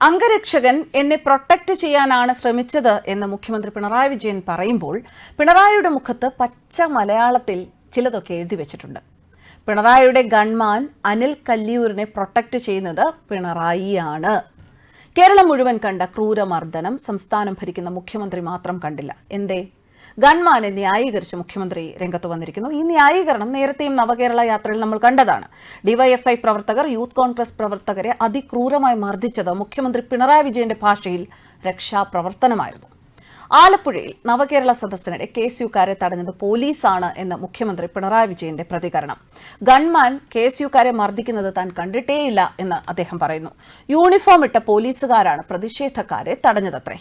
അംഗരക്ഷകൻ എന്നെ പ്രൊട്ടക്ട് ചെയ്യാനാണ് ശ്രമിച്ചത് എന്ന് മുഖ്യമന്ത്രി പിണറായി വിജയൻ പറയുമ്പോൾ പിണറായിയുടെ മുഖത്ത് പച്ച മലയാളത്തിൽ ചിലതൊക്കെ എഴുതി വെച്ചിട്ടുണ്ട്. പിണറായിയുടെ ഗൺമാൻ അനിൽ കല്ലിയൂരിനെ പ്രൊട്ടക്ട് ചെയ്യുന്നത് പിണറായിയാണ്. കേരളം മുഴുവൻ കണ്ട ക്രൂരമർദ്ദനം സംസ്ഥാനം ഭരിക്കുന്ന മുഖ്യമന്ത്രി മാത്രം കണ്ടില്ല. എന്തേ? ഗൺമാനെ ന്യായീകരിച്ച് മുഖ്യമന്ത്രി രംഗത്ത് വന്നിരിക്കുന്നു. ഈ ന്യായീകരണം നേരത്തെയും നവകേരള യാത്രയിൽ നമ്മൾ കണ്ടതാണ്. ഡിവൈഎഫ്ഐ പ്രവർത്തകർ യൂത്ത് കോൺഗ്രസ് പ്രവർത്തകരെ അതിക്രൂരമായി മർദ്ദിച്ചത് മുഖ്യമന്ത്രി പിണറായി വിജയന്റെ ഭാഷയിൽ രക്ഷാപ്രവർത്തനമായിരുന്നു. ആലപ്പുഴയിൽ നവകേരള സദസ്സിനിടെ KSUക്കാരെ തടഞ്ഞത് പോലീസാണ് എന്ന് മുഖ്യമന്ത്രി പിണറായി വിജയന്റെ പ്രതികരണം. ഗൺമാൻ KSUക്കാരെ മർദ്ദിക്കുന്നത് താൻ കണ്ടിട്ടേയില്ല എന്ന് അദ്ദേഹം പറയുന്നു. യൂണിഫോം ഇട്ട പോലീസുകാരാണ് പ്രതിഷേധക്കാരെ തടഞ്ഞതത്രേ.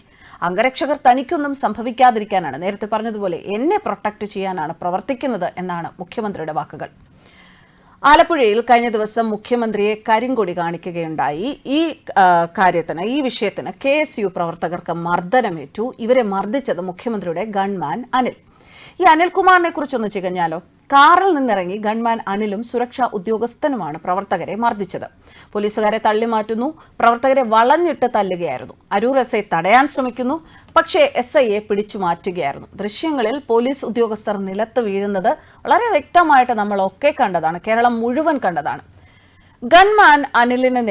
അംഗരക്ഷകർ തനിക്കൊന്നും സംഭവിക്കാതിരിക്കാനാണ്, നേരത്തെ പറഞ്ഞതുപോലെ എന്നെ പ്രൊട്ടക്ട് ചെയ്യാനാണ് പ്രവർത്തിക്കുന്നത് എന്നാണ് മുഖ്യമന്ത്രിയുടെ വാക്കുകൾ. ആലപ്പുഴയിൽ കഴിഞ്ഞ ദിവസം മുഖ്യമന്ത്രിയെ കരിങ്കൊടി കാണിക്കുകയുണ്ടായി. ഈ വിഷയത്തിന് KSU പ്രവർത്തകർക്ക് മർദ്ദനമേറ്റു. ഇവരെ മർദ്ദിച്ചത് മുഖ്യമന്ത്രിയുടെ ഗൺമാൻ അനിൽ. ഈ അനിൽകുമാറിനെ കുറിച്ചൊന്ന് ചികഞ്ഞാലോ? കാറിൽ നിന്നിറങ്ങി ഗൺമാൻ അനിലും സുരക്ഷാ ഉദ്യോഗസ്ഥനുമാണ് പ്രവർത്തകരെ മർദ്ദിച്ചത്. പോലീസുകാരെ തള്ളിമാറ്റുന്നു, പ്രവർത്തകരെ വളഞ്ഞിട്ട് തല്ലുകയായിരുന്നു. അരൂർ SI തടയാൻ ശ്രമിക്കുന്നു, പക്ഷേ SIയെ പിടിച്ചു മാറ്റുകയായിരുന്നു. ദൃശ്യങ്ങളിൽ പോലീസ് ഉദ്യോഗസ്ഥർ നിലത്ത് വീഴുന്നത് വളരെ വ്യക്തമായിട്ട് നമ്മളൊക്കെ കണ്ടതാണ്, കേരളം മുഴുവൻ കണ്ടതാണ്. ഗൺമാൻ അനിലിന്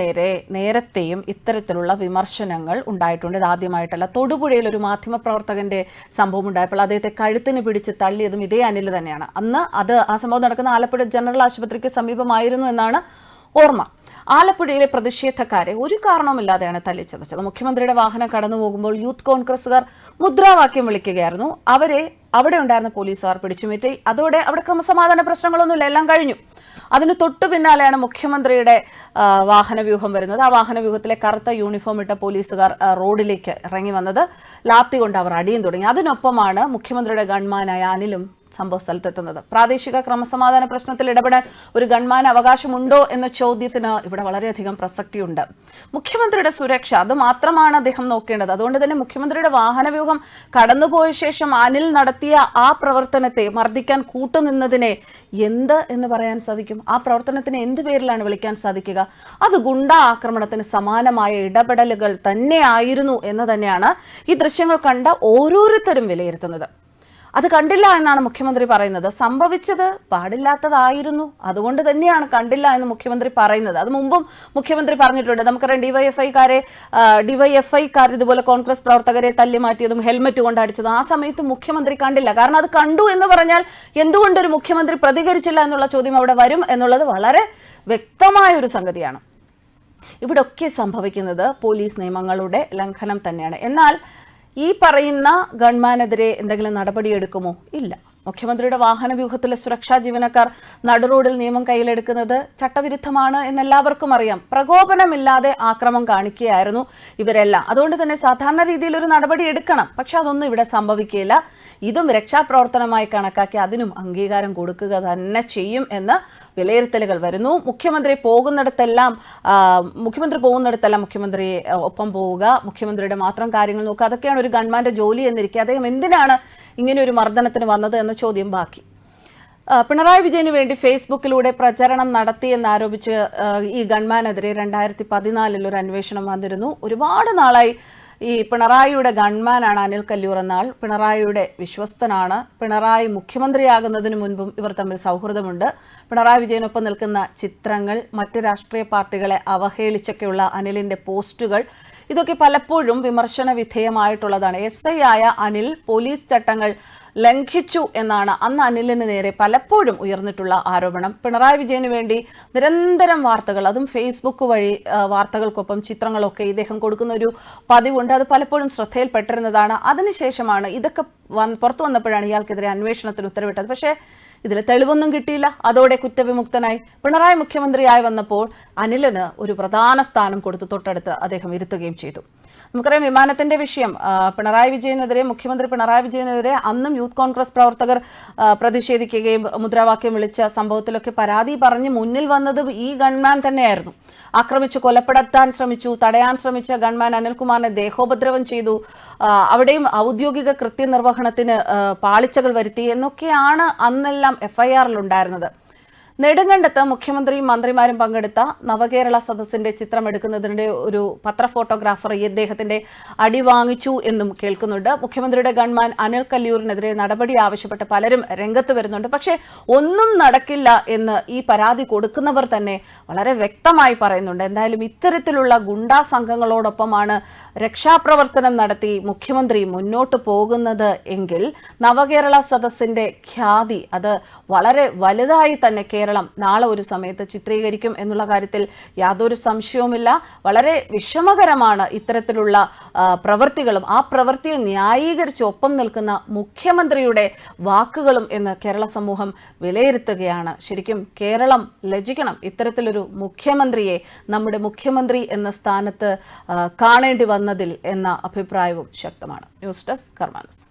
നേരത്തെയും ഇത്തരത്തിലുള്ള വിമർശനങ്ങൾ ഉണ്ടായിട്ടുണ്ട്. ഇതാദ്യമായിട്ടല്ല. തൊടുപുഴയിൽ ഒരു മാധ്യമപ്രവർത്തകന്റെ സംഭവം ഉണ്ടായപ്പോൾ അദ്ദേഹത്തെ കഴുത്തിന് പിടിച്ച് തള്ളിയതും ഇതേ അനിൽ തന്നെയാണ്. അന്ന് ആ സംഭവം നടക്കുന്ന ആലപ്പുഴ ജനറൽ ആശുപത്രിക്ക് സമീപമായിരുന്നു എന്നാണ് ഓർമ്മ. ആലപ്പുഴയിലെ പ്രതിഷേധക്കാരെ ഒരു കാരണവുമില്ലാതെയാണ് തല്ലിച്ചതച്ചത്. മുഖ്യമന്ത്രിയുടെ വാഹനം കടന്നു പോകുമ്പോൾ യൂത്ത് കോൺഗ്രസുകാർ മുദ്രാവാക്യം വിളിക്കുകയായിരുന്നു. അവരെ അവിടെ ഉണ്ടായിരുന്ന പോലീസുകാർ പിടിച്ചുമാറ്റി. അതോടെ അവിടെ ക്രമസമാധാന പ്രശ്നങ്ങളൊന്നുമില്ല, എല്ലാം കഴിഞ്ഞു. അതിന് തൊട്ടു പിന്നാലെയാണ് മുഖ്യമന്ത്രിയുടെ വാഹനവ്യൂഹം വരുന്നത്. ആ വാഹനവ്യൂഹത്തിലെ കറുത്ത യൂണിഫോം ഇട്ട പോലീസുകാർ റോഡിലേക്ക് ഇറങ്ങി വന്നത്. ലാത്തി കൊണ്ട് അവർ അടിയും തുടങ്ങി. അതിനൊപ്പമാണ് മുഖ്യമന്ത്രിയുടെ ഗൺമാനായ അനിലും സംഭവ സ്ഥലത്തെത്തുന്നത്. പ്രാദേശിക ക്രമസമാധാന പ്രശ്നത്തിൽ ഇടപെടാൻ ഒരു ഗൺമാന് അവകാശമുണ്ടോ എന്ന ചോദ്യത്തിന് ഇവിടെ വളരെയധികം പ്രസക്തിയുണ്ട്. മുഖ്യമന്ത്രിയുടെ സുരക്ഷ അത് മാത്രമാണ് അദ്ദേഹം നോക്കേണ്ടത്. അതുകൊണ്ട് തന്നെ മുഖ്യമന്ത്രിയുടെ വാഹനവ്യൂഹം കടന്നുപോയ ശേഷം അനിൽ നടത്തിയ ആ പ്രവർത്തനത്തെ മർദ്ദിക്കാൻ കൂട്ടുനിന്നതിനെ എന്ത് എന്ന് പറയാൻ സാധിക്കും? ആ പ്രവർത്തനത്തിന് എന്ത് പേരിലാണ് വിളിക്കാൻ സാധിക്കുക? അത് ഗുണ്ടാ ആക്രമണത്തിന് സമാനമായ ഇടപെടലുകൾ തന്നെയായിരുന്നു എന്ന് തന്നെയാണ് ഈ ദൃശ്യങ്ങൾ കണ്ട ഓരോരുത്തരും വിലയിരുത്തുന്നത്. അത് കണ്ടില്ല എന്നാണ് മുഖ്യമന്ത്രി പറയുന്നത്. സംഭവിച്ചത് പാടില്ലാത്തതായിരുന്നു, അതുകൊണ്ട് തന്നെയാണ് കണ്ടില്ല എന്ന് മുഖ്യമന്ത്രി പറയുന്നത്. അത് മുമ്പും മുഖ്യമന്ത്രി പറഞ്ഞിട്ടുണ്ട്. നമുക്കറിയാം, ഡിവൈഎഫ്ഐക്കാർ ഇതുപോലെ കോൺഗ്രസ് പ്രവർത്തകരെ തല്ലിമാറ്റിയതും ഹെൽമറ്റ് കൊണ്ട് അടിച്ചതും ആ സമയത്ത് മുഖ്യമന്ത്രി കണ്ടില്ല. കാരണം അത് കണ്ടു എന്ന് പറഞ്ഞാൽ എന്തുകൊണ്ടൊരു മുഖ്യമന്ത്രി പ്രതികരിച്ചില്ല എന്നുള്ള ചോദ്യം അവിടെ വരും എന്നുള്ളത് വളരെ വ്യക്തമായ ഒരു സംഗതിയാണ്. ഇവിടൊക്കെ സംഭവിക്കുന്നത് പോലീസ് നിയമങ്ങളുടെ ലംഘനം തന്നെയാണ്. എന്നാൽ ഈ പറയുന്ന ഗൺമാനെതിരെ എന്തെങ്കിലും നടപടിയെടുക്കുമോ? ഇല്ല. മുഖ്യമന്ത്രിയുടെ വാഹനവ്യൂഹത്തിലെ സുരക്ഷാ ജീവനക്കാർ നടുറോഡിൽ നിയമം കയ്യിലെടുക്കുന്നത് ചട്ടവിരുദ്ധമാണ് എന്നെല്ലാവർക്കും അറിയാം. പ്രകോപനമില്ലാതെ ആക്രമണം കാണിക്കുകയായിരുന്നു ഇവരെല്ലാം. അതുകൊണ്ട് തന്നെ സാധാരണ രീതിയിൽ ഒരു നടപടി എടുക്കണം. പക്ഷെ അതൊന്നും ഇവിടെ സംഭവിക്കില്ല. ഇതും രക്ഷാപ്രവർത്തനമായി കണക്കാക്കി അതിനും അംഗീകാരം കൊടുക്കുക തന്നെ ചെയ്യും എന്ന് വിലയിരുത്തലുകൾ വരുന്നു. മുഖ്യമന്ത്രി പോകുന്നിടത്തെല്ലാം മുഖ്യമന്ത്രി ഒപ്പം പോവുക, മുഖ്യമന്ത്രിയുടെ മാത്രം കാര്യങ്ങൾ നോക്കുക, അതൊക്കെയാണ് ഒരു ഗൺമാന്റെ ജോലി എന്നിരിക്കെ അദ്ദേഹം എന്തിനാണ് ഇങ്ങനെ ഒരു മർദ്ദനത്തിന് വന്നത് എന്ന ചോദ്യം ബാക്കി. പിണറായി വിജയന് വേണ്ടി ഫേസ്ബുക്കിലൂടെ പ്രചരണം നടത്തിയെന്നാരോപിച്ച് ഈ ഗൺമാനെതിരെ 2014 ഒരു അന്വേഷണം വന്നിരുന്നു. ഒരുപാട് നാളായി ഈ പിണറായിയുടെ ഗൺമാനാണ് അനിൽ കല്ലിയൂർ എന്നാൾ. പിണറായിയുടെ വിശ്വസ്തനാണ്. പിണറായി മുഖ്യമന്ത്രിയാകുന്നതിന് മുൻപും ഇവർ തമ്മിൽ സൗഹൃദമുണ്ട്. പിണറായി വിജയനൊപ്പം നിൽക്കുന്ന ചിത്രങ്ങൾ, മറ്റ് രാഷ്ട്രീയ പാർട്ടികളെ അവഹേളിച്ചൊക്കെയുള്ള അനിലിന്റെ പോസ്റ്റുകൾ, ഇതൊക്കെ പലപ്പോഴും വിമർശന വിധേയമായിട്ടുള്ളതാണ്. SI ആയ അനിൽ പോലീസ് ചട്ടങ്ങൾ ലംഘിച്ചു എന്നാണ് അന്ന് അനിലിന് നേരെ പലപ്പോഴും ഉയർന്നിട്ടുള്ള ആരോപണം. പിണറായി വിജയന് വേണ്ടി നിരന്തരം വാർത്തകൾ, അതും ഫേസ്ബുക്ക് വഴി വാർത്തകൾക്കൊപ്പം ചിത്രങ്ങളൊക്കെ ഇദ്ദേഹം കൊടുക്കുന്ന ഒരു പതിവുണ്ട്. അത് പലപ്പോഴും ശ്രദ്ധയിൽപ്പെട്ടിരുന്നതാണ്. അതിനുശേഷമാണ് ഇതൊക്കെ പുറത്തു വന്നപ്പോഴാണ് ഇയാൾക്കെതിരെ അന്വേഷണത്തിന് ഉത്തരവിട്ടത്. പക്ഷേ ഇതിൽ തെളിവൊന്നും കിട്ടിയില്ല. അതോടെ കുറ്റവിമുക്തനായി. പിണറായി മുഖ്യമന്ത്രിയായി വന്നപ്പോൾ അനിലിന് ഒരു പ്രധാന സ്ഥാനം കൊടുത്ത് തൊട്ടടുത്ത് അദ്ദേഹം ഇരുത്തുകയും ചെയ്തു. നമുക്കറിയാം, വിമാനത്തിന്റെ വിഷയം, മുഖ്യമന്ത്രി പിണറായി വിജയനെതിരെ അന്നും യൂത്ത് കോൺഗ്രസ് പ്രവർത്തകർ പ്രതിഷേധിക്കുകയും മുദ്രാവാക്യം വിളിച്ച സംഭവത്തിലൊക്കെ പരാതി പറഞ്ഞ് മുന്നിൽ വന്നത് ഈ ഗൺമാൻ തന്നെയായിരുന്നു. ആക്രമിച്ച് കൊലപ്പെടുത്താൻ ശ്രമിച്ചു, തടയാൻ ശ്രമിച്ച ഗൺമാൻ അനിൽകുമാറിനെ ദേഹോപദ്രവം ചെയ്തു, അവിടെയും ഔദ്യോഗിക കൃത്യനിർവഹണത്തിന് പാളിച്ചകൾ വരുത്തി എന്നൊക്കെയാണ് അന്നെല്ലാം FIRൽ ഉണ്ടായിരുന്നത്. നെടുങ്കണ്ടത്ത് മുഖ്യമന്ത്രിയും മന്ത്രിമാരും പങ്കെടുത്ത നവകേരള സദസ്സിന്റെ ചിത്രം എടുക്കുന്നതിനിടെ ഒരു പത്ര ഫോട്ടോഗ്രാഫർ ഇദ്ദേഹത്തിന്റെ അടി വാങ്ങിച്ചു എന്നും കേൾക്കുന്നുണ്ട്. മുഖ്യമന്ത്രിയുടെ ഗൺമാൻ അനിൽ കല്യൂരിനെതിരെ നടപടി ആവശ്യപ്പെട്ട് പലരും രംഗത്ത് വരുന്നുണ്ട്. പക്ഷേ ഒന്നും നടക്കില്ല എന്ന് ഈ പരാതി കൊടുക്കുന്നവർ തന്നെ വളരെ വ്യക്തമായി പറയുന്നുണ്ട്. എന്തായാലും ഇത്തരത്തിലുള്ള ഗുണ്ടാ സംഘങ്ങളോടൊപ്പമാണ് രക്ഷാപ്രവർത്തനം നടത്തി മുഖ്യമന്ത്രി മുന്നോട്ട് പോകുന്നത് എങ്കിൽ നവകേരള സദസ്സിന്റെ ഖ്യാതി അത് വളരെ വലുതായി തന്നെ കേരളം നാളെ ഒരു സമയത്ത് ചിത്രീകരിക്കും എന്നുള്ള കാര്യത്തിൽ യാതൊരു സംശയവുമില്ല. വളരെ വിഷമകരമാണ് ഇത്തരത്തിലുള്ള പ്രവൃത്തികളും ആ പ്രവൃത്തിയെ ന്യായീകരിച്ച് ഒപ്പം നിൽക്കുന്ന മുഖ്യമന്ത്രിയുടെ വാക്കുകളും എന്ന് കേരള സമൂഹം വിലയിരുത്തുകയാണ്. ശരിക്കും കേരളം ലജ്ജിക്കണം ഇത്തരത്തിലൊരു മുഖ്യമന്ത്രിയെ നമ്മുടെ മുഖ്യമന്ത്രി എന്ന സ്ഥാനത്ത് കാണേണ്ടി വന്നതിൽ എന്ന അഭിപ്രായവും ശക്തമാണ്. ന്യൂസ് ഡെസ്ക് കർമ്മ ന്യൂസ്.